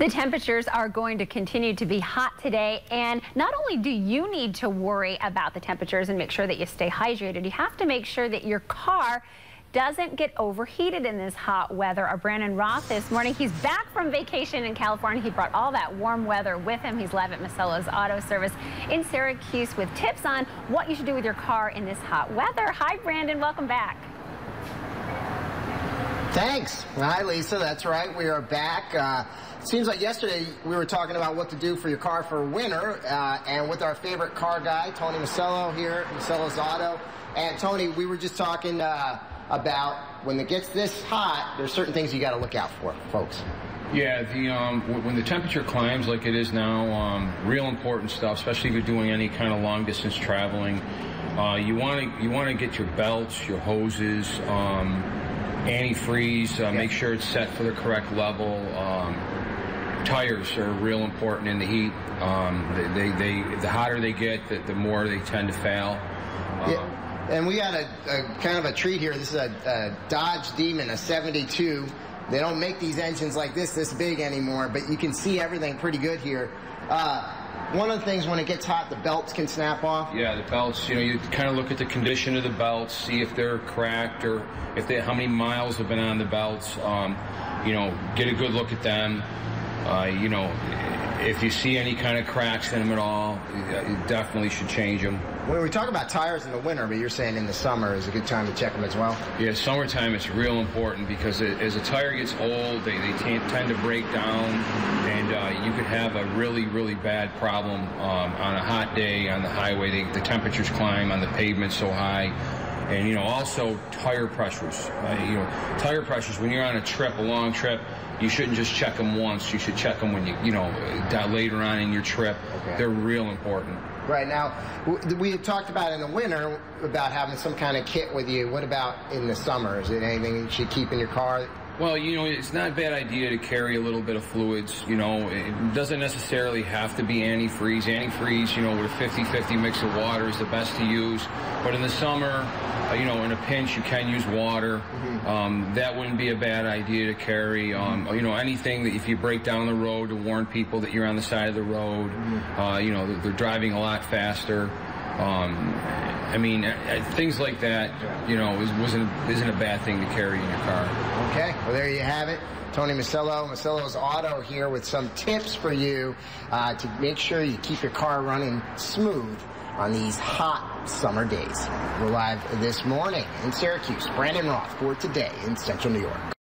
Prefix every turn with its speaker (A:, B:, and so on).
A: The temperatures are going to continue to be hot today, and not only do you need to worry about the temperatures and make sure that you stay hydrated, you have to make sure that your car doesn't get overheated in this hot weather. Our Brandon Roth this morning, he's back from vacation in California. He brought all that warm weather with him. He's live at Masello's Auto Service in Syracuse with tips on what you should do with your car in this hot weather. Hi, Brandon. Welcome back.
B: Thanks. Hi, Lisa. That's right. We are back. It seems like yesterday we were talking about what to do for your car for winter, and with our favorite car guy, Tony Masello here at Masello's Auto. And Tony, we were just talking about when it gets this hot, there's certain things you got to look out for, folks.
C: Yeah, when the temperature climbs like it is now, real important stuff, especially if you're doing any kind of long distance traveling. You want to get your belts, your hoses, antifreeze, make sure it's set for the correct level. Tires are real important in the heat. The hotter they get, the more they tend to fail.
B: And we got a kind of a treat here. This is a Dodge Demon, a 72. They don't make these engines like this big anymore, but you can see everything pretty good here. One of the things, when it gets hot, the belts can snap off.
C: Yeah, the belts, you kind of look at the condition of the belts, see if they're cracked or how many miles have been on the belts. Get a good look at them. If you see any kind of cracks in them at all, you definitely should change them.
B: When we talk about tires in the winter, but you're saying in the summer is a good time to check them as well?
C: Yeah, summertime it's real important because as a tire gets old, they tend to break down, and you could have a really, really bad problem on a hot day on the highway. The temperatures climb on the pavement so high. And, also tire pressures. Tire pressures, when you're on a trip, a long trip, you shouldn't just check them once. You should check them when later on in your trip. Okay. They're real important.
B: Right. Now, we had talked about in the winter about having some kind of kit with you. What about in the summer? Is it anything you should keep in your car?
C: Well, it's not a bad idea to carry a little bit of fluids. It doesn't necessarily have to be antifreeze. Antifreeze, with a 50-50 mix of water is the best to use. But in the summer, in a pinch, you can use water. Mm-hmm. That wouldn't be a bad idea to carry. Anything that if you break down the road to warn people that you're on the side of the road. Mm-hmm. They're driving a lot faster. Things like that, isn't a bad thing to carry in your car.
B: Okay, well, there you have it. Tony Masello, Masello's Auto here with some tips for you to make sure you keep your car running smooth on these hot summer days. We're live this morning in Syracuse. Brandon Roth for Today in Central New York.